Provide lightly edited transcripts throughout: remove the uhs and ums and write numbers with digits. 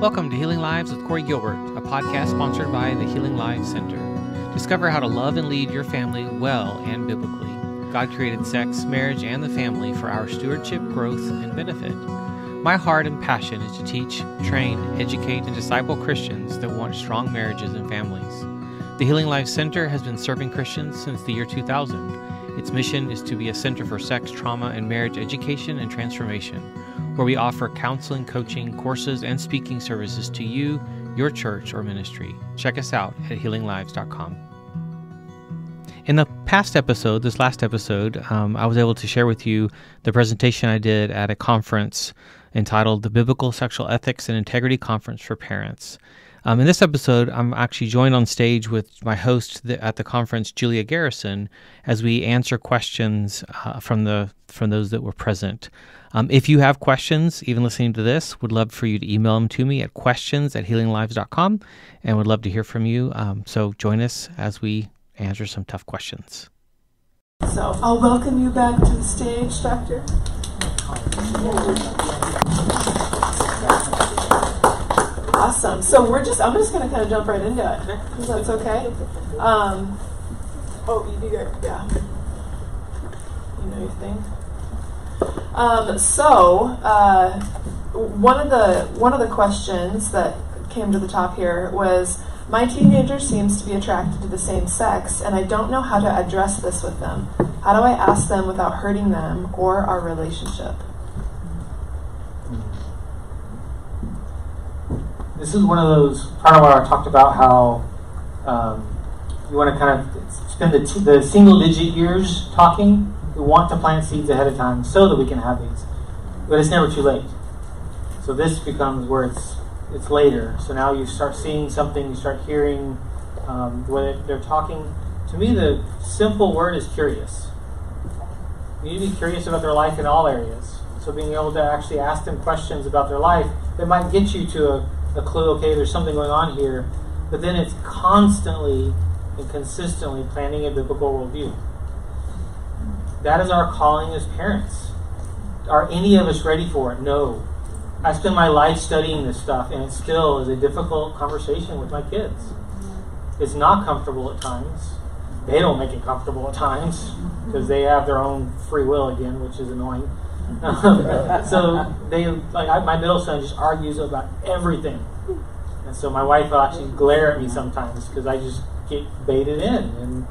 Welcome to Healing Lives with Corey Gilbert, a podcast sponsored by the Healing Lives Center. Discover how to love and lead your family well and biblically. God created sex, marriage, and the family for our stewardship, growth, and benefit. My heart and passion is to teach, train, educate, and disciple Christians that want strong marriages and families. The Healing Lives Center has been serving Christians since the year 2000. Its mission is to be a center for sex, trauma, and marriage education and transformation, where we offer counseling, coaching, courses, and speaking services to you, your church, or ministry. Check us out at healinglives.com. In the past episode, this last episode, I was able to share with you the presentation I did at a conference entitled the Biblical Sexual Ethics and Integrity Conference for Parents. In this episode, I'm actually joined on stage with my host at the conference, Julia Garrison, as we answer questions from those that were present. If you have questions, even listening to this, would love for you to email them to me at questions@healinglives.com, and would love to hear from you. So join us as we answer some tough questions. So I'll welcome you back to the stage, Doctor. Awesome. So I'm just going to kind of jump right into it, if that's okay. You do your, yeah. You know your thing. One of the questions that came to the top here was, my teenager seems to be attracted to the same sex, and I don't know how to address this with them. How do I ask them without hurting them or our relationship? This is one of those, part of what I talked about how you want to kind of spend the single-digit years talking. We want to plant seeds ahead of time so that we can have these. But it's never too late. So this becomes where it's later. So now you start seeing something, you start hearing when they're talking. To me, the simple word is curious. You need to be curious about their life in all areas. So being able to actually ask them questions about their life that might get you to a clue, okay, there's something going on here. But then it's constantly and consistently planting a biblical worldview. That is our calling as parents. Are any of us ready for it? No. I spend my life studying this stuff, and it still is a difficult conversation with my kids. It's not comfortable at times. They don't make it comfortable at times because they have their own free will again, which is annoying. So my middle son just argues about everything, and so my wife will actually glare at me sometimes because I just get baited in, and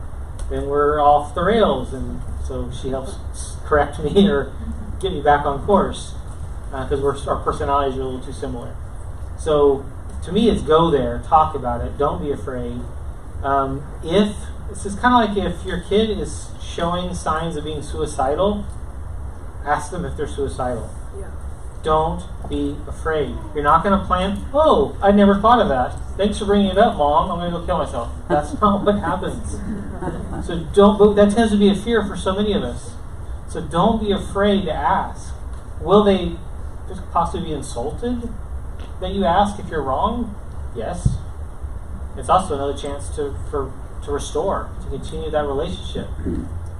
then we're off the rails, and so she helps correct me or get me back on course because our personalities are a little too similar. So to me, it's go there, talk about it, don't be afraid. This is kind of like if your kid is showing signs of being suicidal, ask them if they're suicidal. Yeah. Don't be afraid. You're not going to plant, oh, I never thought of that. Thanks for bringing it up, Mom. I'm going to go kill myself. That's not what happens. So but that tends to be a fear for so many of us. So don't be afraid to ask. Will they just possibly be insulted that you ask if you're wrong? Yes. It's also another chance to restore, to continue that relationship.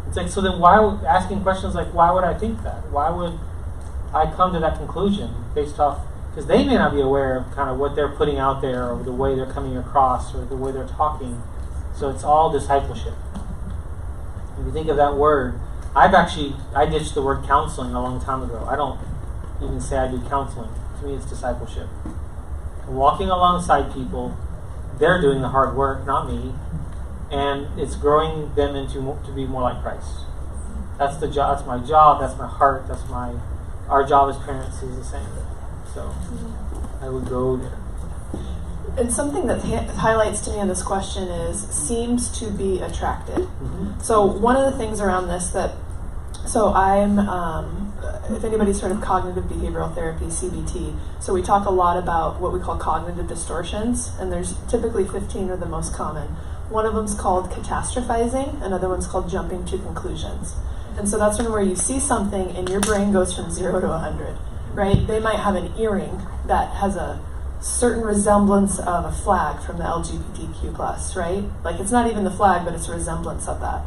It's like, so then asking questions like, why would I think that? Why would I come to that conclusion based off, because they may not be aware of kind of what they're putting out there or the way they're coming across or the way they're talking. So it's all discipleship. If you think of that word, I ditched the word counseling a long time ago. I don't even say I do counseling. To me, it's discipleship. I'm walking alongside people. They're doing the hard work, not me. And it's growing them to be more like Christ. That's the job. That's my job. That's my heart. Our job as parents is the same. So I would go there. And something that highlights to me in this question is seems to be attracted. Mm-hmm. So one of the things around this I'm, if anybody's heard of cognitive behavioral therapy, CBT, so we talk a lot about what we call cognitive distortions, and there's typically 15 are the most common. One of them's called catastrophizing, another one's called jumping to conclusions. And so that's where you see something and your brain goes from 0 to 100, right? They might have an earring that has a certain resemblance of a flag from the LGBTQ+, right? Like it's not even the flag, but it's a resemblance of that.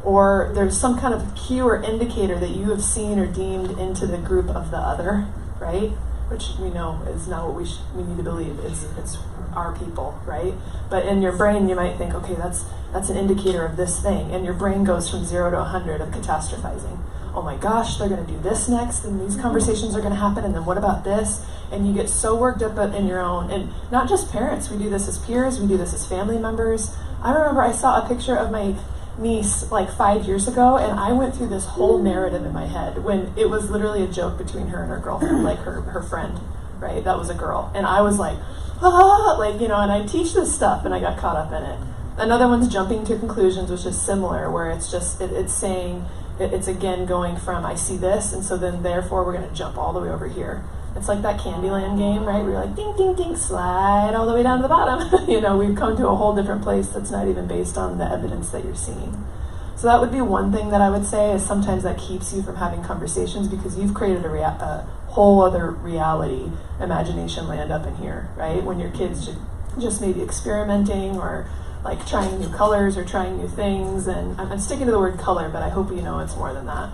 Or there's some kind of cue or indicator that you have seen or deemed into the group of the other, right? which we know is not what we need to believe. It's our people, right? But in your brain, you might think, okay, that's an indicator of this thing, and your brain goes from 0 to 100 of catastrophizing. Oh my gosh, they're going to do this next, and these conversations are going to happen, and then what about this? And you get so worked up in your own, and not just parents, we do this as peers, we do this as family members. I remember I saw a picture of my niece like 5 years ago, and I went through this whole narrative in my head when it was literally a joke between her and her girlfriend, like her friend, right? That was a girl. And I was like, like, and I teach this stuff, and I got caught up in it. Another one's jumping to conclusions, which is similar, where it's just, it's saying, it's again going from, I see this, and so then therefore we're going to jump all the way over here. It's like that Candyland game, right? Where you're like, ding, ding, ding, slide all the way down to the bottom. We've come to a whole different place that's not even based on the evidence that you're seeing. So that would be one thing that I would say, is sometimes that keeps you from having conversations because you've created a whole other reality, imagination land up in here, right? When your kids just maybe experimenting or like trying new colors or trying new things. And I'm sticking to the word color, but I hope you know it's more than that.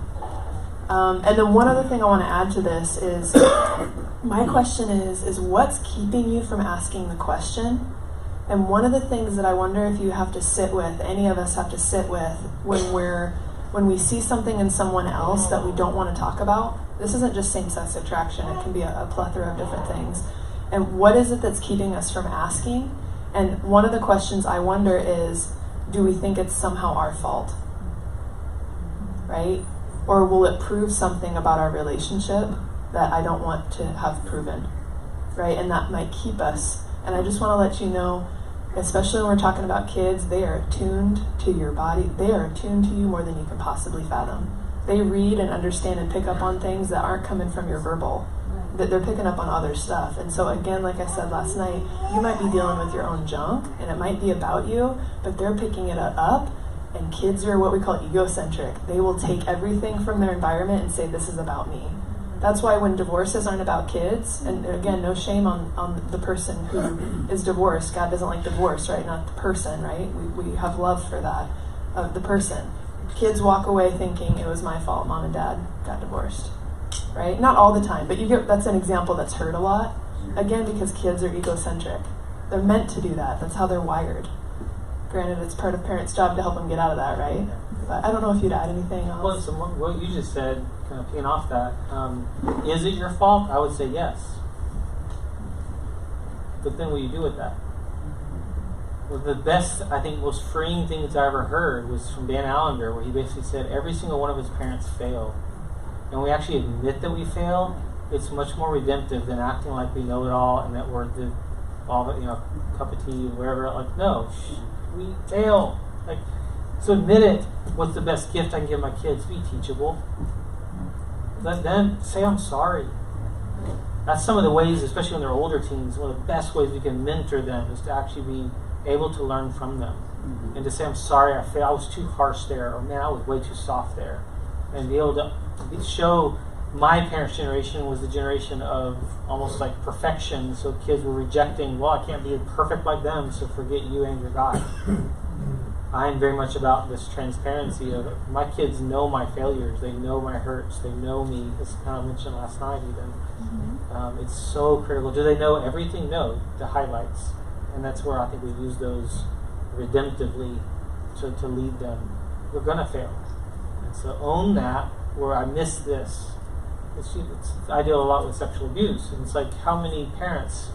And then one other thing I want to add to this is, my question is what's keeping you from asking the question? And one of the things that I wonder if you have to sit with, any of us have to sit with, when we see something in someone else that we don't want to talk about. This isn't just same-sex attraction, it can be a plethora of different things. And what is it that's keeping us from asking? And one of the questions I wonder is, do we think it's somehow our fault? Right? Or will it prove something about our relationship that I don't want to have proven? Right? And that might keep us. And I just want to let you know, especially when we're talking about kids, they are attuned to your body. They are attuned to you more than you can possibly fathom. They read and understand and pick up on things that aren't coming from your verbal. That they're picking up on other stuff. And so again, like I said last night, you might be dealing with your own junk, and it might be about you, but they're picking it up. And kids are what we call egocentric. They will take everything from their environment and say, this is about me. That's why when divorces aren't about kids, and again, no shame on the person who is divorced. God doesn't like divorce, right? Not the person, right? We have love for that, of the person. Kids walk away thinking, it was my fault, mom and dad got divorced, right? Not all the time, but that's an example that's heard a lot. Again, because kids are egocentric. They're meant to do that. That's how they're wired. Granted, it's part of parents' job to help them get out of that, right? But I don't know if you'd add anything else. Well, so what you just said, kind of paying off that, is it your fault? I would say yes. But then what do you do with that? Well, the best, I think, most freeing things I ever heard was from Dan Allender, where he basically said every single one of his parents failed. And we actually admit that we fail. It's much more redemptive than acting like we know it all and that we're the cup of tea, wherever. Like, no, we fail. Like, so admit it. What's the best gift I can give my kids? Be teachable. Let them say, I'm sorry. That's some of the ways, especially when they're older teens, one of the best ways we can mentor them is to actually be able to learn from them. Mm-hmm. And to say, I'm sorry, I failed. I was too harsh there. Or, man, I was way too soft there. And be able to show my parents' generation was the generation of almost like perfection. So kids were rejecting, well, I can't be perfect like them, so forget you and your God. I'm very much about this transparency of my kids know my failures, they know my hurts, they know me, as kind of mentioned last night even. Mm-hmm. It's so critical. Do they know everything? No, the highlights. And that's where I think we use those redemptively to lead them. We're going to fail. And so own that, where I missed this. I deal a lot with sexual abuse, and it's like how many parents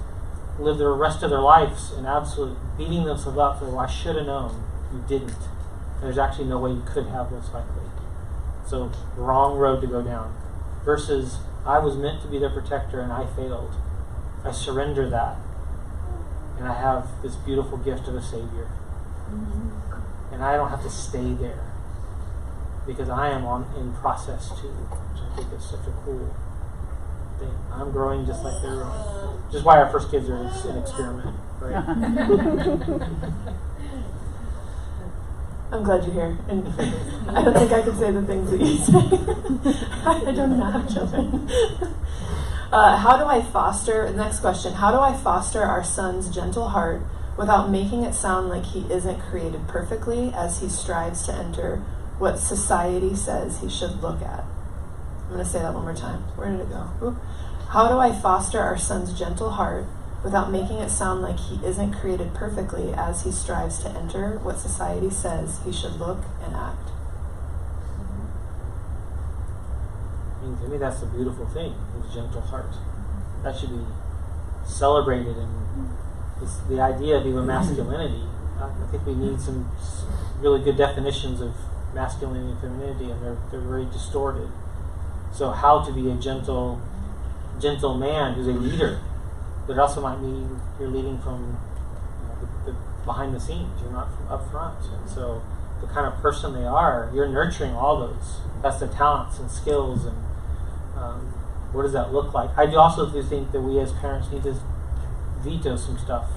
live the rest of their lives in absolute beating themselves up for, well, I should have known. You didn't. There's actually no way you could have, most likely. So, wrong road to go down. Versus, I was meant to be their protector and I failed. I surrender that. And I have this beautiful gift of a Savior. Mm-hmm. And I don't have to stay there. Because I am in process too. Which I think is such a cool thing. I'm growing just like they're growing. Which is why our first kids are an experiment. Right? I'm glad you're here. And I don't think I could say the things that you say. I don't have children. How do I foster, next question, how do I foster our son's gentle heart without making it sound like he isn't created perfectly as he strives to enter what society says he should look at? I'm going to say that one more time. Where did it go? Oop. How do I foster our son's gentle heart without making it sound like he isn't created perfectly as he strives to enter what society says he should look and act? I mean, to me, that's the beautiful thing, his gentle heart. That should be celebrated, and it's the idea of even masculinity. I think we need some really good definitions of masculinity and femininity, and they're very distorted. So how to be a gentle man who's a leader, but it also might mean you're leading from the behind the scenes. You're not from up front, and so the kind of person they are, you're nurturing all those. That's the talents and skills, and what does that look like? I do also think that we as parents need to veto some stuff.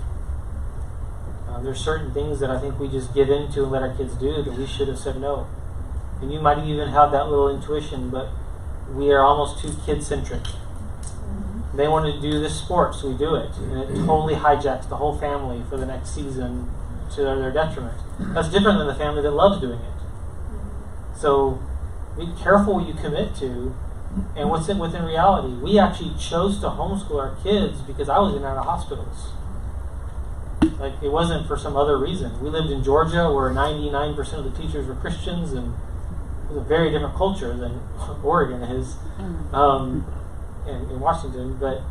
There's certain things that I think we just get into and let our kids do that we should have said no. And you might even have that little intuition, but we are almost too kid-centric. They want to do this sport, so we do it. And it totally hijacks the whole family for the next season to their detriment. That's different than the family that loves doing it. So be careful what you commit to and what's within reality. We actually chose to homeschool our kids because I was in and out of hospitals. Like, it wasn't for some other reason. We lived in Georgia where 99% of the teachers were Christians, and it was a very different culture than Oregon is, and in Washington. But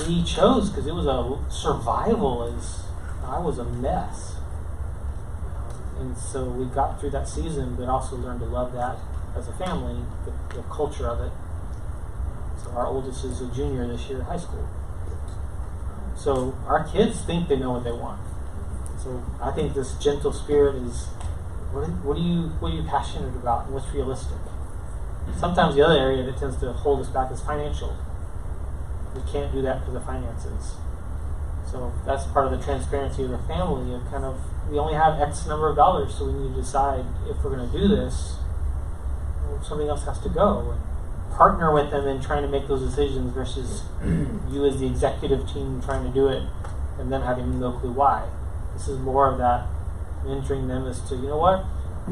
we chose because it was a survival. I was a mess. And so we got through that season, but also learned to love that as a family, the culture of it. So our oldest is a junior this year in high school. So our kids think they know what they want. So I think this gentle spirit is, what are you passionate about, and what's realistic? Sometimes the other area that tends to hold us back is financial. We can't do that because of finances. So that's part of the transparency of the family, of kind of, we only have X number of dollars, so we need to decide if we're going to do this, something else has to go. And partner with them in trying to make those decisions versus you as the executive team trying to do it and them having no clue why. This is more of that mentoring them as to, you know what,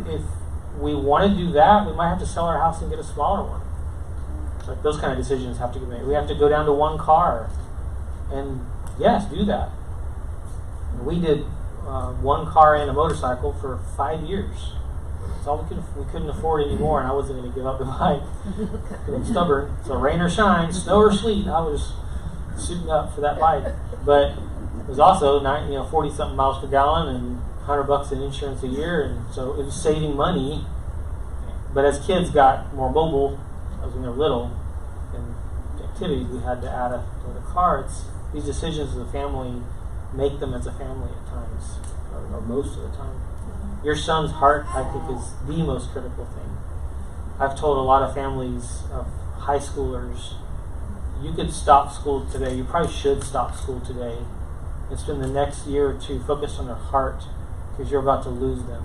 if we want to do that, we might have to sell our house and get a smaller one. Like, those kind of decisions have to get made. We have to go down to one car, and yes, do that. We did one car and a motorcycle for 5 years. That's all we couldn't afford anymore, and I wasn't going to give up the bike. I'm stubborn. So rain or shine, snow or sleet, I was suiting up for that bike. But it was also 40-something miles per gallon and $100 in insurance a year, and so it was saving money. But as kids got more mobile, as when they were little, and activities, we had to add another car. These decisions as a family, make them as a family at times, or most of the time. Your son's heart, I think, is the most critical thing. I've told a lot of families of high schoolers, you could stop school today, you probably should stop school today, and spend the next year or two focused on their heart, because you're about to lose them.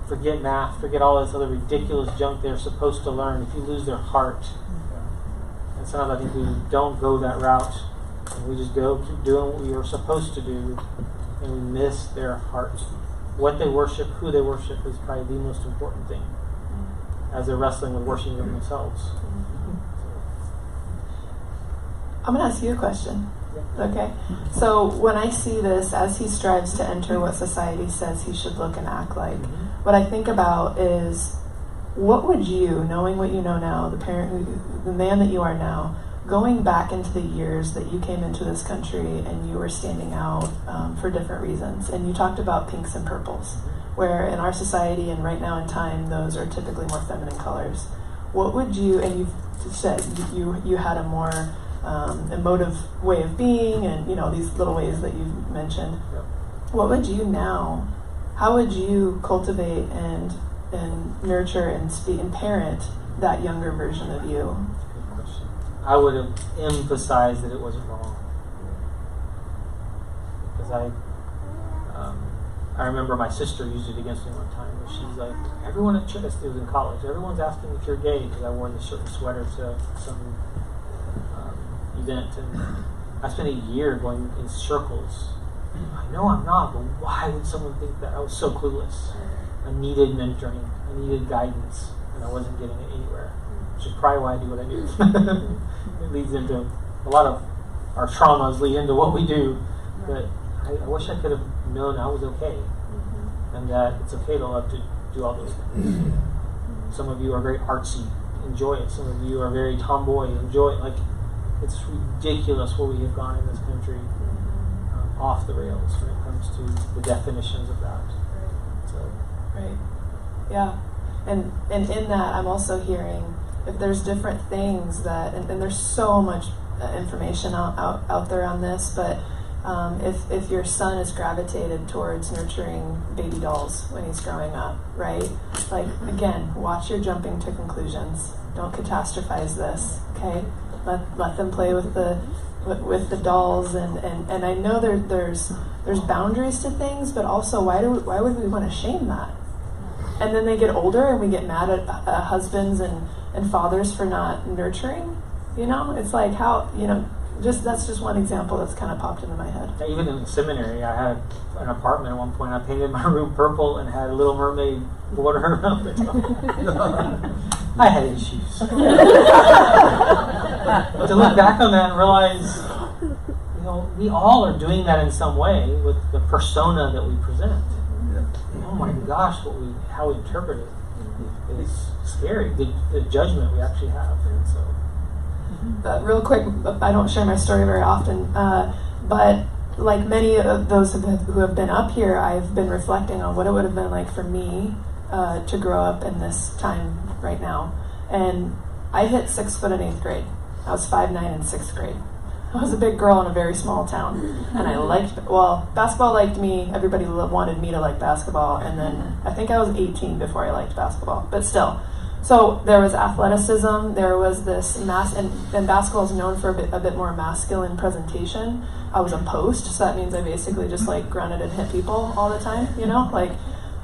Forget math, forget all this other ridiculous junk they're supposed to learn. If you lose their heart, and sometimes I think we don't go that route, and we just keep doing what we were supposed to do, and we miss their heart. What they worship, who they worship, is probably the most important thing as they're wrestling with worshiping themselves. I'm going to ask you a question. Okay? So when I see this, as he strives to enter what society says he should look and act like, what I think about is, what would you, knowing what you know now, the man that you are now, going back into the years that you came into this country and you were standing out for different reasons, and you talked about pinks and purples, where in our society and right now in time, those are typically more feminine colors. What would you, and you've said you had a more emotive way of being, and these little ways that you've mentioned. Yep. What would you now, how would you cultivate and nurture and speak and parent that younger version of you? I would have emphasized that it wasn't wrong, because I remember my sister used it against me one time, where she's like, everyone at church, it was in college, everyone's asking if you're gay, because I wore this certain sweater to some event, and I spent a year going in circles. I know I'm not, but why would someone think that? I was so clueless. I needed mentoring, I needed guidance, and I wasn't getting it anywhere. which is probably why I do what I do. It leads into a lot of our traumas lead into what we do. But I wish I could have known I was okay, and that it's okay to love to do all those things. Some of you are very artsy, enjoy it. Some of you are very tomboy, enjoy it. Like, it's ridiculous where we have gone in this country off the rails when it comes to the definitions of that. Right. Yeah. And in that, I'm also hearing if there's different things that, and there's so much information out there on this, but if your son is gravitated towards nurturing baby dolls when he's growing up, right? Like, again, watch your jumping to conclusions. Don't catastrophize this, okay? Let them play with the dolls, and I know there's boundaries to things, but also why would we want to shame that? And then they get older and we get mad at husbands and fathers for not nurturing. You know, it's like how, you know, that's just one example that's kind of popped into my head. Even in seminary, I had an apartment at one point. I painted my room purple and had a Little Mermaid water around it. I had issues. But to look back on that and realize, you know, we all are doing that in some way with the persona that we present. Oh my gosh, how we interpret it is scary. The judgment we actually have. And so. Real quick, I don't share my story very often, but like many of those who have been up here, I've been reflecting on what it would have been like for me to grow up in this time right now. And I hit 6 foot in 8th grade. I was 5'9" in 6th grade. I was a big girl in a very small town, and I basketball liked me. Everybody wanted me to like basketball, and then I think I was 18 before I liked basketball, but still. So there was athleticism, there was this and basketball is known for a bit more masculine presentation. I was a post, so that means I basically just like grunted and hit people all the time, you know, like.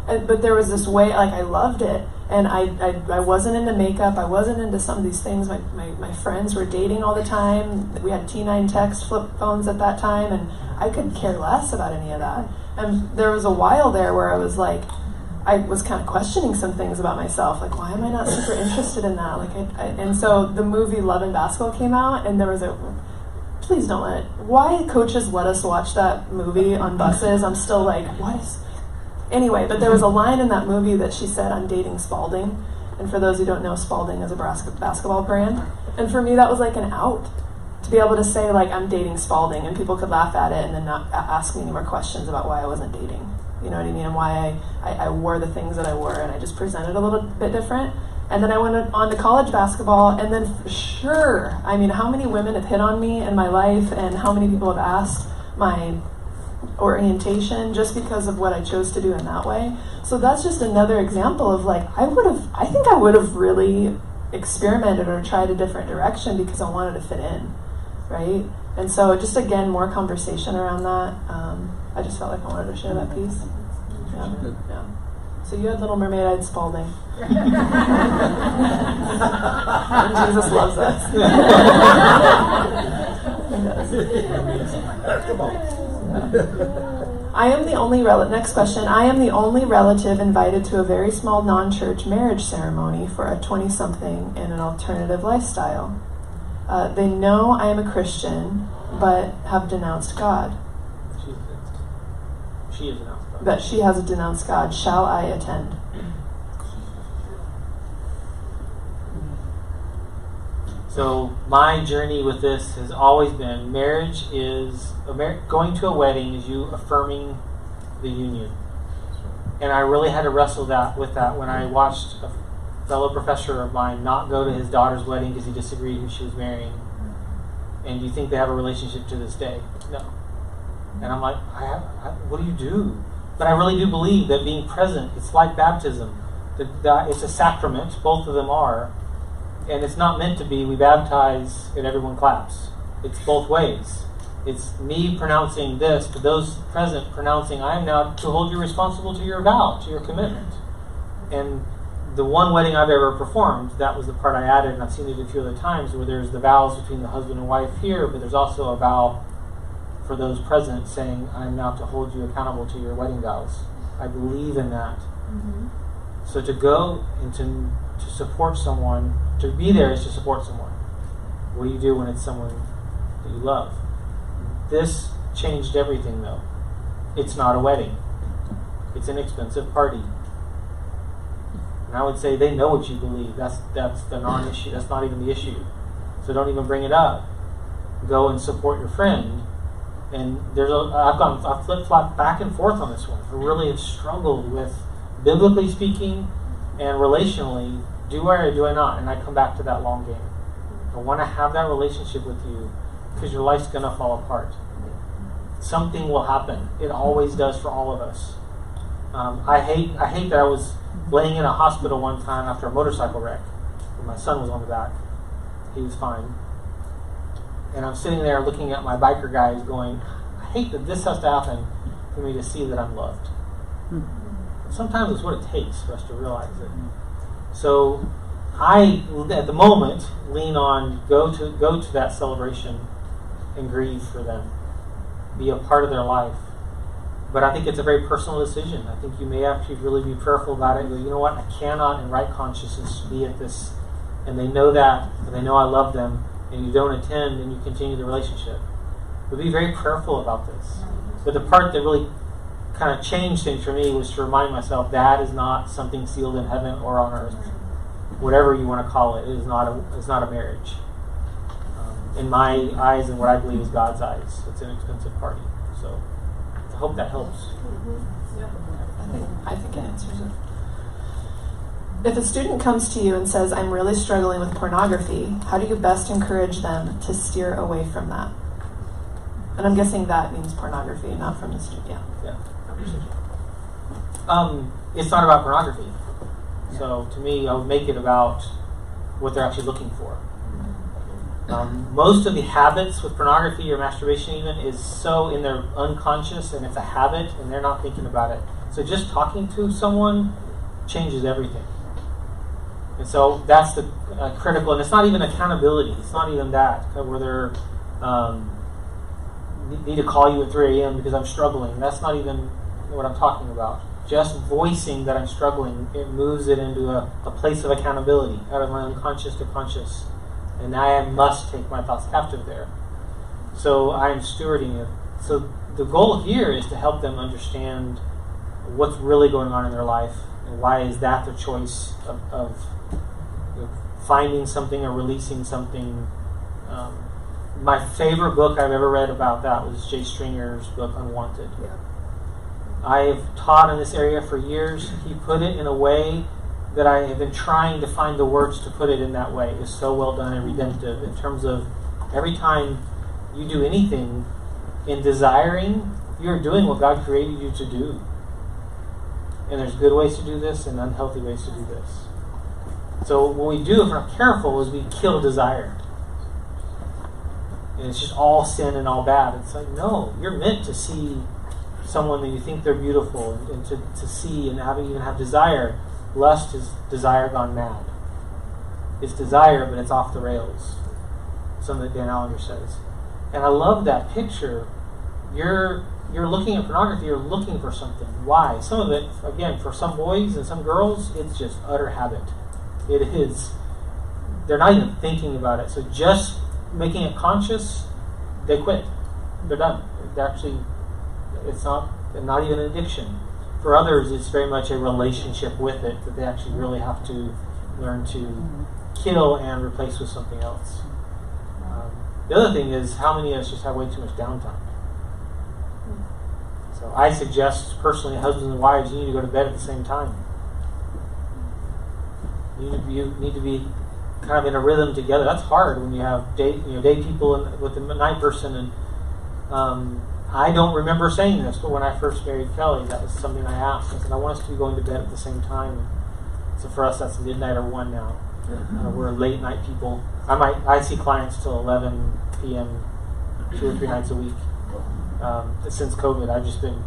But there was this way, like, I loved it, and I wasn't into makeup, I wasn't into some of these things. My friends were dating all the time. We had T9 text flip phones at that time, and I could care less about any of that. And there was a while there where I was like, I was kind of questioning some things about myself, like, why am I not super interested in that? Like, and so the movie Love and Basketball came out, and there was please don't why coaches let us watch that movie on buses? I'm still like, anyway, but there was a line in that movie that she said, I'm dating Spalding. And for those who don't know, Spalding is a basketball brand. And for me, that was like an out. To be able to say, like, I'm dating Spalding, and people could laugh at it and then not ask me any more questions about why I wasn't dating. You know what I mean? And why I wore the things that I wore, and I just presented a little bit different. And then I went on to college basketball, and then for sure, I mean, how many women have hit on me in my life, and how many people have asked my orientation just because of what I chose to do in that way. So that's just another example of like, I think I would have really experimented or tried a different direction because I wanted to fit in, right? And so just again, more conversation around that. I just felt like I wanted to share that piece. Yeah. So you had Little Mermaid, I had Spalding. And Jesus loves us. I am the only next question. I am the only relative invited to a very small non-church marriage ceremony for a 20-something in an alternative lifestyle. They know I am a Christian, but have denounced God. She has denounced God. But she has denounced God. Shall I attend? So my journey with this has always been, marriage is, going to a wedding is you affirming the union. And I really had to wrestle with that when I watched a fellow professor of mine not go to his daughter's wedding because he disagreed who she was marrying. And do you think they have a relationship to this day? No. And I'm like, what do you do? But I really do believe that being present, it's like baptism. It's a sacrament, both of them are. And it's not meant to be, we baptize and everyone claps. It's both ways. It's me pronouncing this, to those present pronouncing, I am now to hold you responsible to your vow, to your commitment. And the one wedding I've ever performed, that was the part I added, and I've seen it a few other times, where there's the vows between the husband and wife here, but there's also a vow for those present saying, I am now to hold you accountable to your wedding vows. I believe in that. Mm-hmm. So to go and to support someone To be there is to support someone. What do you do when it's someone that you love? This changed everything, though. It's not a wedding. It's an expensive party. And I would say they know what you believe. That's the non-issue. That's not even the issue. So don't even bring it up. Go and support your friend. And I've flip-flopped back and forth on this one. I really have struggled with, biblically speaking and relationally, do I or do I not? And I come back to that long game. I want to have that relationship with you because your life's going to fall apart. Something will happen. It always does for all of us. I hate that I was laying in a hospital one time after a motorcycle wreck. And my son was on the back. He was fine. And I'm sitting there looking at my biker guys going, I hate that this has to happen for me to see that I'm loved. Sometimes it's what it takes for us to realize it. So I, at the moment, lean on go to that celebration and grieve for them. Be a part of their life. But I think it's a very personal decision. I think you may have to really be prayerful about it. Go, you know what? I cannot in right consciousness be at this. And they know that, and they know I love them, and you don't attend, and you continue the relationship. But be very prayerful about this. But the part that really kind of changed things for me was to remind myself that is not something sealed in heaven or on earth. Whatever you want to call it, it's not a marriage. In my eyes and what I believe is God's eyes, it's an expensive party. So I hope that helps. I think it answers it. If a student comes to you and says, I'm really struggling with pornography, how do you best encourage them to steer away from that? And I'm guessing that means pornography, not from the student. Yeah. It's not about pornography. So to me, I would make it about what they're actually looking for. Most of the habits with pornography or masturbation even is so in their unconscious, and it's a habit and they're not thinking about it. So just talking to someone changes everything. And so that's the critical, and it's not even accountability. It's not even that, where they're need to call you at 3 a.m. because I'm struggling. That's not even what I'm talking about. Just voicing that I'm struggling, it moves it into a place of accountability, out of my unconscious to conscious. And I must take my thoughts captive there. So I am stewarding it. So the goal here is to help them understand what's really going on in their life and why is that their choice of finding something or releasing something. My favorite book I've ever read about that was Jay Stringer's book, Unwanted. Yeah. I've taught in this area for years. He put it in a way that I have been trying to find the words to put it in that way. It's so well done and redemptive in terms of every time you do anything in desiring, you're doing what God created you to do. And there's good ways to do this and unhealthy ways to do this. So what we do if we're not careful is we kill desire. And it's just all sin and all bad. It's like, no, you're meant to see someone that you think they're beautiful and to see and even have desire. Lust is desire gone mad. It's desire, but it's off the rails. Something that Dan Allender says. And I love that picture. You're looking at pornography, you're looking for something. Why? Some of it, again, for some boys and some girls, it's just utter habit. It is. They're not even thinking about it. So just making it conscious, they quit. They're done. It's not even an addiction. For others, it's very much a relationship with it that they actually really have to learn to kill and replace with something else. The other thing is, how many of us just have way too much downtime? So I suggest, personally, husbands and wives, you need to go to bed at the same time. You need to be kind of in a rhythm together. That's hard when you have day people with the night person. And I don't remember saying this, but when I first married Kelly, that was something I asked. I said, I want us to be going to bed at the same time. So for us, that's midnight or 1 now. We're late night people. I see clients till 11 p.m. 2 or 3 nights a week. Since COVID, I've just been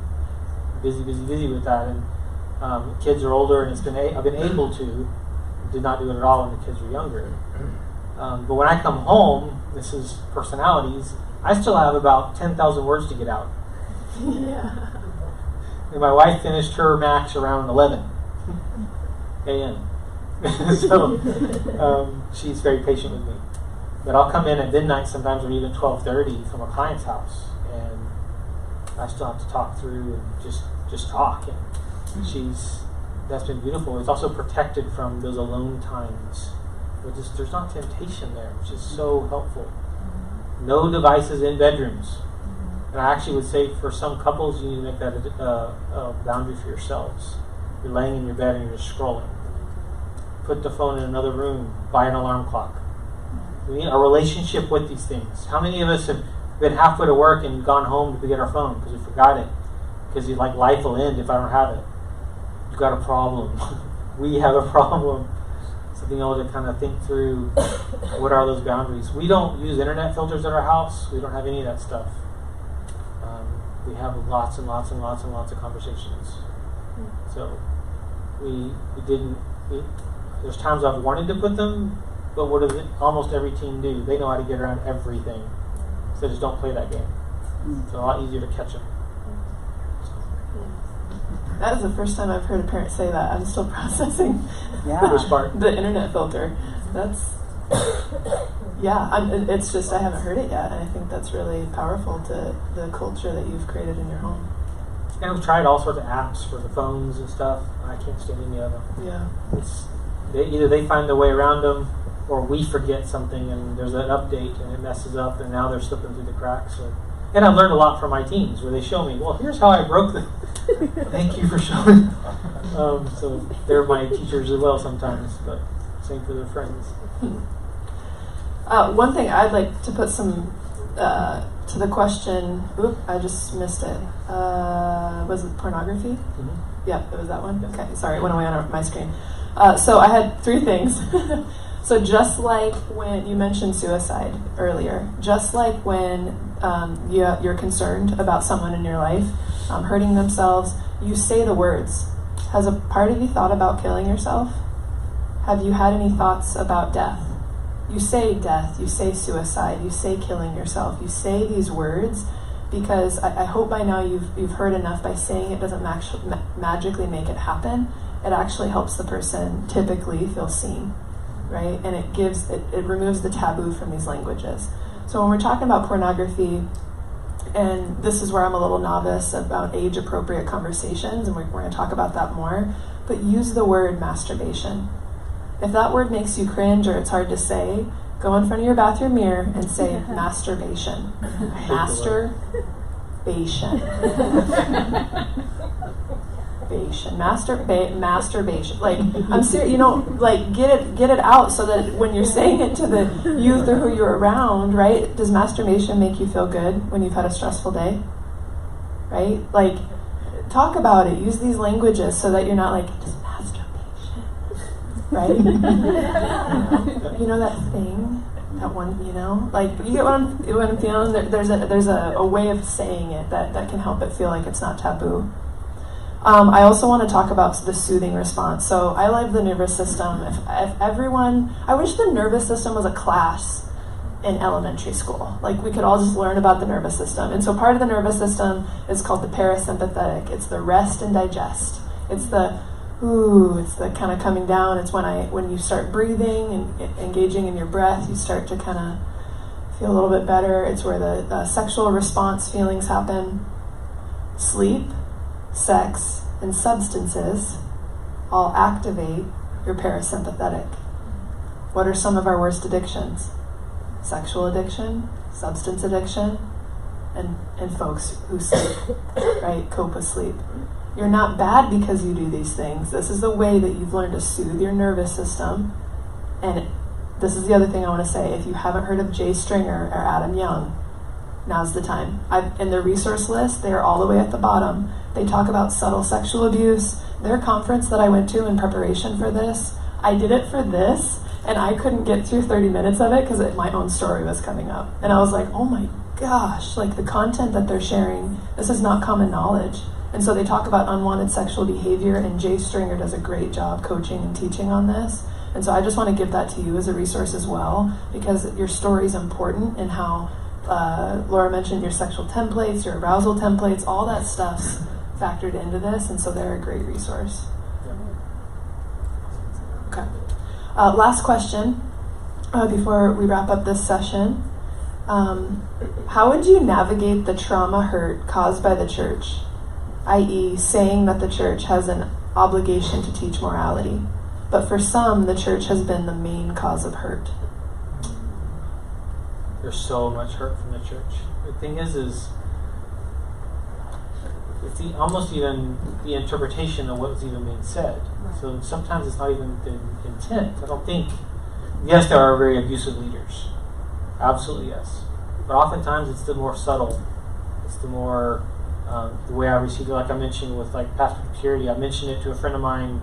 busy with that. And kids are older, and I've been able to. Did not do it at all when the kids were younger. But when I come home, this is personalities, I still have about 10,000 words to get out. Yeah. And my wife finished her max around 11 a.m. So she's very patient with me. But I'll come in at midnight sometimes, or even 12:30 from a client's house, and I still have to talk through and just talk. And that's been beautiful. It's also protected from those alone times. There's not temptation there, which is so helpful. No devices in bedrooms. And I actually would say for some couples, you need to make that a boundary for yourselves. You're laying in your bed and you're just scrolling. Put the phone in another room. Buy an alarm clock. We need a relationship with these things. How many of us have been halfway to work and gone home to get our phone because we forgot it? Because you're like, life will end if I don't have it. You've got a problem. We have a problem. So being able to kind of think through what are those boundaries. We don't use internet filters at our house. We don't have any of that stuff. We have lots and lots and lots and lots of conversations. So there's times I've wanted to put them, but what does almost every team do? They know how to get around everything. So just don't play that game. It's a lot easier to catch them. That is the first time I've heard a parent say that. I'm still processing the internet filter. That's, it's just I haven't heard it yet, and I think that's really powerful to the culture that you've created in your home. And we've tried all sorts of apps for the phones and stuff. I can't stand any of them. Yeah. Either they find their way around them, or we forget something and there's an update and it messes up, and now they're slipping through the cracks. And I've learned a lot from my teens where they show me, well, here's how I broke them. Thank you for showing. So they're my teachers as well sometimes, but same for their friends. One thing I'd like to put some to the question. Oop, I just missed it. Was it pornography? Mm-hmm. Yeah, it was that one. Okay, sorry, it went away on my screen. So I had 3 things. So just like when you mentioned suicide earlier, just like when you're concerned about someone in your life hurting themselves, you say the words. Has a part of you thought about killing yourself? Have you had any thoughts about death? You say death, you say suicide, you say killing yourself, you say these words because I hope by now you've heard enough. By saying it doesn't magically make it happen. It actually helps the person typically feel seen, right? And it removes the taboo from these languages. So when we're talking about pornography, and this is where I'm a little novice about age-appropriate conversations, and we're going to talk about that more, but use the word masturbation. If that word makes you cringe or it's hard to say, go in front of your bathroom mirror and say masturbation. Masturbation. Like, I'm serious, like get it out so that when you're saying it to the youth or who you're around, right? Does masturbation make you feel good when you've had a stressful day? Right? Like, talk about it. Use these languages so that you're not like, just masturbation. Right? You know that thing? That one, like, you get what I'm feeling? There's a way of saying it that can help it feel like it's not taboo. I also want to talk about the soothing response. So I love the nervous system. I wish the nervous system was a class in elementary school. Like, we could all just learn about the nervous system. And so part of the nervous system is called the parasympathetic. It's the rest and digest. It's the kind of coming down. It's when you start breathing and engaging in your breath, you start to kind of feel a little bit better. It's where the sexual response feelings happen. Sleep, sex, and substances all activate your parasympathetic. What are some of our worst addictions? Sexual addiction, substance addiction, and folks who sleep, right? Cope with sleep. You're not bad because you do these things. This is the way that you've learned to soothe your nervous system. And this is the other thing I want to say. If you haven't heard of Jay Stringer or Adam Young, now's the time. In their resource list, they are all the way at the bottom. They talk about subtle sexual abuse. Their conference that I went to in preparation for this, I did it for this, and I couldn't get through 30 minutes of it because my own story was coming up. And I was like, oh my gosh, like the content that they're sharing, this is not common knowledge. And so they talk about unwanted sexual behavior, and Jay Stringer does a great job coaching and teaching on this. And so I just want to give that to you as a resource as well, because your story is important in how Laura mentioned your sexual templates, your arousal templates, all that stuff's factored into this, and so they're a great resource. Okay. Last question before we wrap up this session. How would you navigate the trauma hurt caused by the church, i.e. saying that the church has an obligation to teach morality, but for some the church has been the main cause of hurt? There's so much hurt from the church. The thing is it's almost even the interpretation of what was even being said. Right. So sometimes it's not even the intent. I don't think, yes, there are very abusive leaders. Absolutely, yes. But oftentimes it's the more subtle. It's the more, the way I received it, like I mentioned with like Pastor Purity. I mentioned it to a friend of mine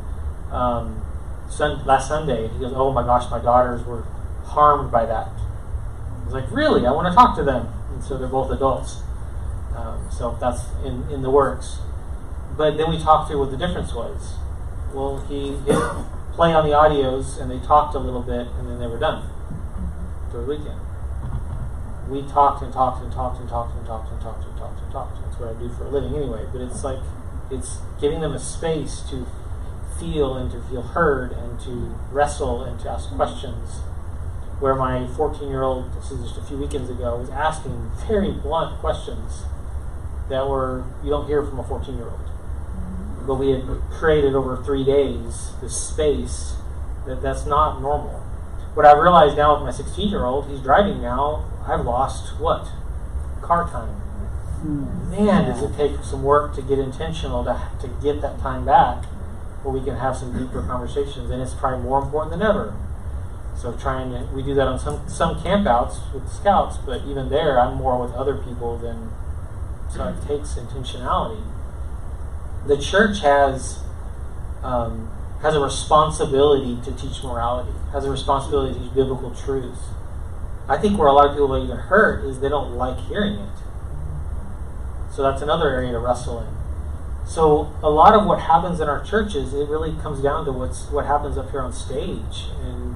last Sunday. He goes, oh my gosh, my daughters were harmed by that. I was like, really? I want to talk to them. And so they're both adults. So that's in the works. But then we talked through what the difference was. Well, he hit play on the audios, and they talked a little bit, and then they were done for the weekend. We talked and talked and talked and talked and talked and talked and talked and talked. That's what I do for a living anyway. But it's like, it's giving them a space to feel and to feel heard and to wrestle and to ask questions. Where my 14-year-old, this is just a few weekends ago, was asking very blunt questions that you don't hear from a 14-year-old. But we had created over 3 days this space that's not normal. What I realize now with my 16-year-old, he's driving now, I've lost what? Car time. Man, does it take some work to get intentional to get that time back where we can have some deeper conversations, and it's probably more important than ever. So we do that on some campouts with the scouts, but even there, I'm more with other people so it takes intentionality. The church has a responsibility to teach morality, has a responsibility to teach biblical truths. I think where a lot of people are even hurt is they don't like hearing it. So that's another area to wrestle in. So a lot of what happens in our churches, it really comes down to what happens up here on stage and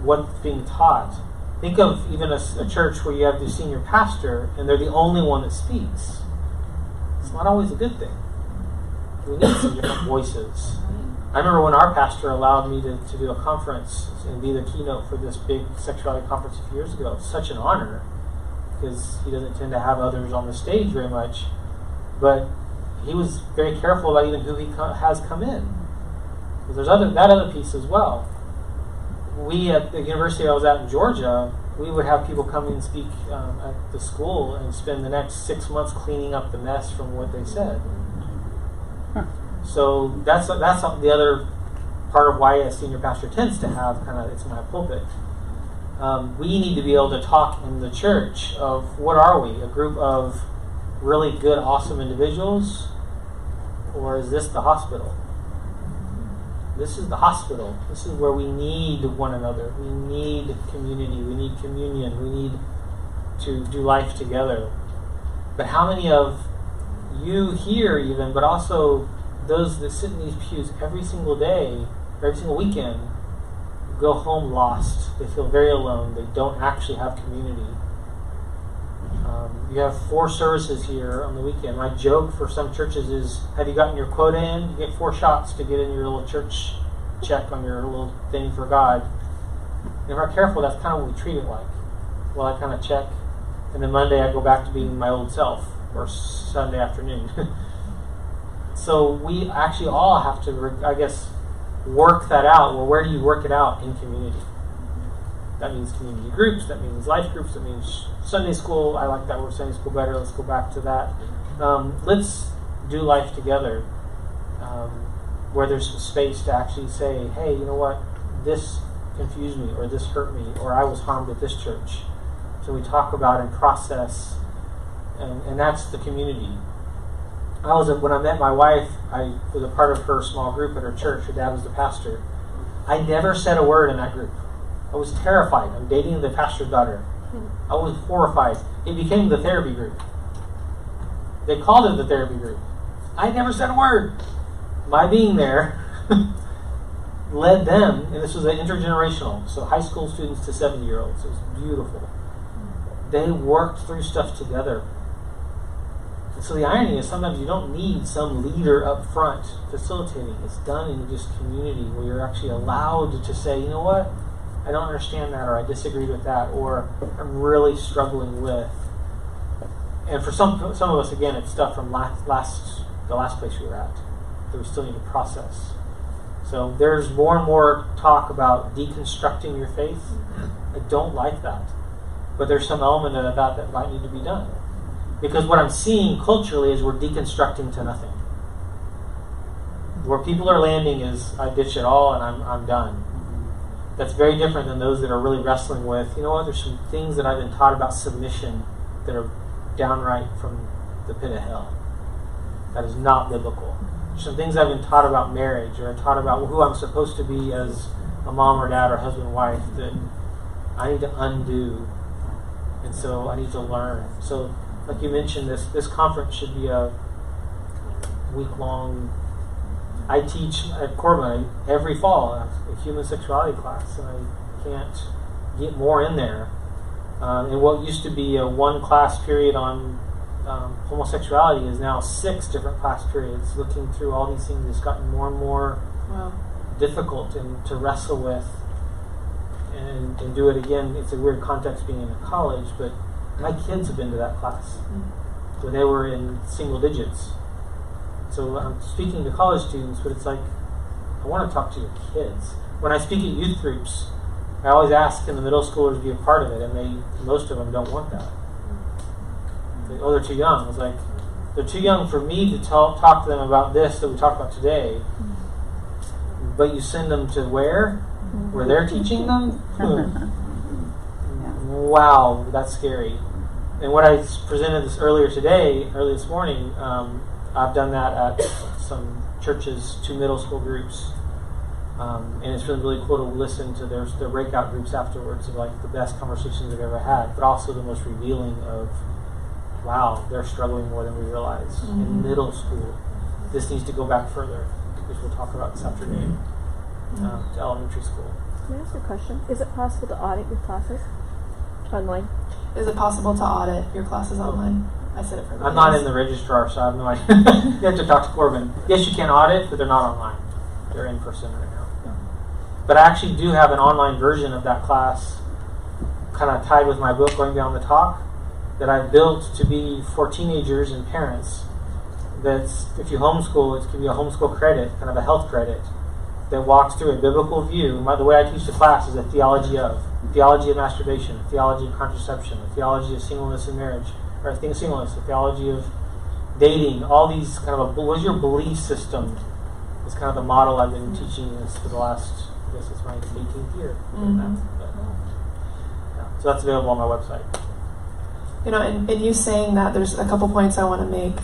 what's being taught. Think of even a church where you have the senior pastor and they're the only one that speaks. It's not always a good thing. We need some different voices. I remember when our pastor allowed me to do a conference and be the keynote for this big sexuality conference a few years ago. It was such an honor because he doesn't tend to have others on the stage very much. But he was very careful about even who he has come in. Because there's that other piece as well. We at the university I was at in Georgia, we would have people come in and speak at the school and spend the next 6 months cleaning up the mess from what they said. So that's the other part of why a senior pastor tends to have it's my pulpit. We need to be able to talk in the church of what are we? A group of really good, awesome individuals? Or is this the hospital? This is the hospital. This is where we need one another. We need community. We need communion. We need to do life together. But how many of you here even, but also those that sit in these pews every single day, every single weekend, go home lost. They feel very alone. They don't actually have community. You have 4 services here on the weekend. My joke for some churches is, have you gotten your quota in? You get 4 shots to get in your little church check on your little thing for God. If we're careful, that's kind of what we treat it like. Well, I kind of check, and then Monday I go back to being my old self, or Sunday afternoon. So we actually all have to, work that out. Well, where do you work it out? In community. That means community groups, that means life groups, that means Sunday school. I like that word, Sunday school, better. Let's go back to that. Let's do life together, where there's some space to actually say, hey, you know what? This confused me, or this hurt me, or I was harmed at this church. So we talk about and process, and that's the community. When I met my wife, I was a part of her small group at her church. Her dad was the pastor. I never said a word in that group. I was terrified. I'm dating the pastor's daughter. I was horrified. It became the therapy group. They called it the therapy group. I never said a word. My being there led them, and this was an intergenerational, so high school students to 70-year-olds. It was beautiful. They worked through stuff together. So the irony is sometimes you don't need some leader up front facilitating. It's done in just community where you're actually allowed to say, you know what, I don't understand that, or I disagree with that, or I'm really struggling with. And for some of us, again, it's stuff from the last place we were at that we still need to process. So there's more and more talk about deconstructing your faith. I don't like that. But there's some element of that might need to be done. Because what I'm seeing culturally is we're deconstructing to nothing. Where people are landing is, I ditch it all and I'm done. That's very different than those that are really wrestling with, you know what, there's some things that I've been taught about submission that are downright from the pit of hell. That is not biblical. There's some things I've been taught about marriage, or taught about who I'm supposed to be as a mom or dad or husband and wife, that I need to undo. And so I need to learn. So like you mentioned, this conference should be a week-long. I teach at Corbin every fall a human sexuality class, and I can't get more in there. And what used to be a one class period on homosexuality is now 6 different class periods, looking through all these things. It's gotten more and more difficult and to wrestle with and do it again. It's a weird context being in a college, but my kids have been to that class when they were in single digits. So I'm speaking to college students, but it's like, I want to talk to your kids. When I speak at youth groups, I always ask, can the middle schoolers be a part of it? And most of them don't want that. Oh, they're too young. I was like, they're too young for me to talk to them about this that we talked about today. But you send them to where? Where they're teaching them? Wow, that's scary. And what I presented earlier this morning, I've done that at some churches, 2 middle school groups. And it's been really cool to listen to their breakout groups afterwards of like the best conversations they've ever had, but also the most revealing of, wow, they're struggling more than we realize in middle school. This needs to go back further, which we'll talk about this afternoon, to elementary school. Can I ask a question? Is it possible to audit your classes online? Is it possible to audit your classes online? I said it for the I'm not in the registrar, so I have no idea. You have to talk to Corbin. Yes, you can audit, but they're not online. They're in person right now. But I actually do have an online version of that class, kind of tied with my book, Going Beyond the Talk, that I built to be for teenagers and parents. That's, if you homeschool, it can be a homeschool credit, kind of a health credit, that walks through a biblical view. The way I teach the class is a theology of masturbation, a theology of contraception, a theology of singleness and marriage, or singleness, a theology of dating, all these kind of, what is your belief system? Is kind of the model I've been teaching this for the last, I guess it's my 18th year. So that's available on my website. You know, and you saying that, there's a couple points I want to make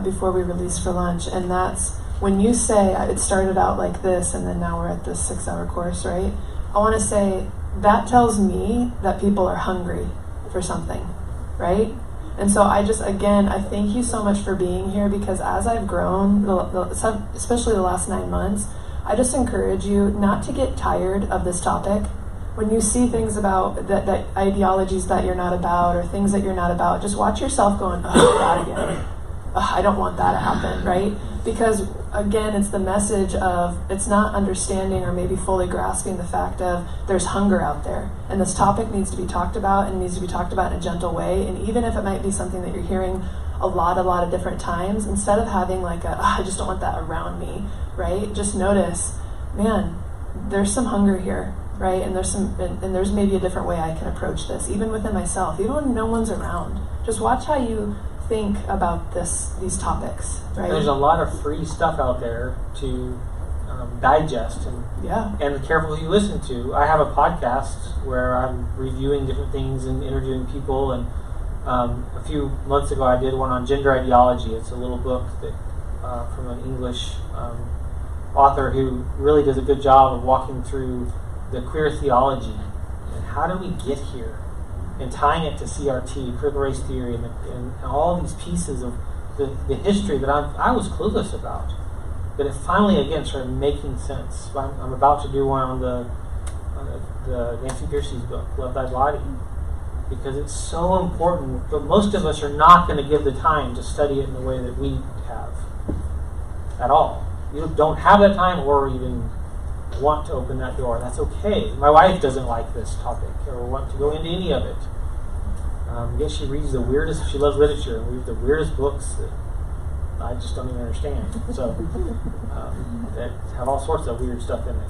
before we release for lunch, and that's when you say it started out like this and then now we're at this 6-hour course, right? I want to say that tells me that people are hungry for something, right? And so I thank you so much for being here, because as I've grown, especially the last 9 months, I just encourage you not to get tired of this topic. When you see things about that ideologies that you're not about, or things that you're not about, just watch yourself going, oh, God again. I don't want that to happen, right? Because, again, it's the message of, it's not understanding or maybe fully grasping the fact of there's hunger out there. And this topic needs to be talked about, and needs to be talked about in a gentle way. And even if it might be something that you're hearing a lot of different times, instead of having like I just don't want that around me, right? Just notice, man, there's some hunger here, right? And there's maybe a different way I can approach this, even within myself, even when no one's around. Just watch how you think about these topics, right? There's a lot of free stuff out there to digest, and careful who you listen to. I have a podcast where I'm reviewing different things and interviewing people, and a few months ago I did one on gender ideology. It's a little book that from an English author who really does a good job of walking through the queer theology and how do we get here, and tying it to CRT, critical race theory, and all these pieces of the history that I was clueless about. But it finally, again, started making sense. I'm about to do one on the Nancy Pearcey's book, Love Thy Body. because it's so important, but most of us are not going to give the time to study it in the way that we have at all. You don't have that time or even want to open that door. That's okay. My wife doesn't like this topic or want to go into any of it. Yet she reads the weirdest, she loves literature and reads the weirdest books that I just don't even understand. So, that have all sorts of weird stuff in it.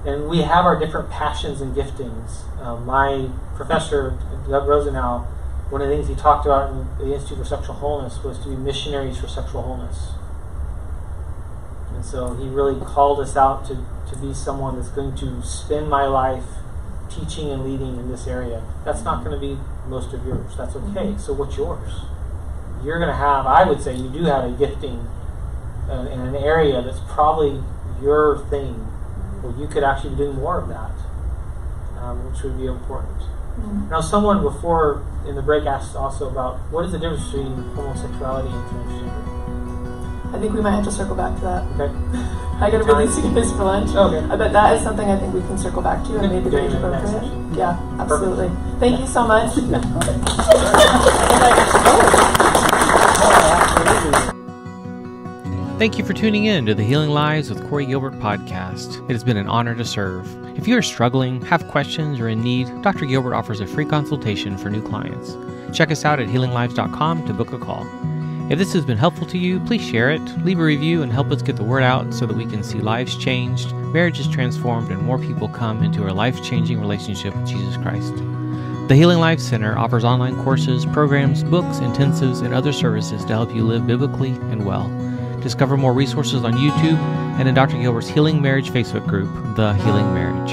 And we have our different passions and giftings. My professor, Doug Rosenau, one of the things he talked about in the Institute for Sexual Wholeness was to be missionaries for sexual wholeness. And so he really called us out to be someone that's going to spend my life teaching and leading in this area. That's not going to be most of yours. That's okay. So what's yours? You're going to have, I would say you do have a gifting in an area that's probably your thing, where you could actually be doing more of that, which would be important. Now, someone before in the break asked also about what is the difference between homosexuality and transgender. I think we might have to circle back to that. Okay. I got to release you guys for lunch. Okay. But that is something I think we can circle back to and maybe the age appropriate. Yeah, absolutely. Thank you so much. Thank you for tuning in to the Healing Lives with Corey Gilbert podcast. It has been an honor to serve. If you are struggling, have questions, or in need, Dr. Gilbert offers a free consultation for new clients. Check us out at healinglives.com to book a call. If this has been helpful to you, please share it, leave a review, and help us get the word out so that we can see lives changed, marriages transformed, and more people come into a life-changing relationship with Jesus Christ. The Healing Lives Center offers online courses, programs, books, intensives, and other services to help you live biblically and well. Discover more resources on YouTube and in Dr. Gilbert's Healing Marriage Facebook group, The Healing Marriage.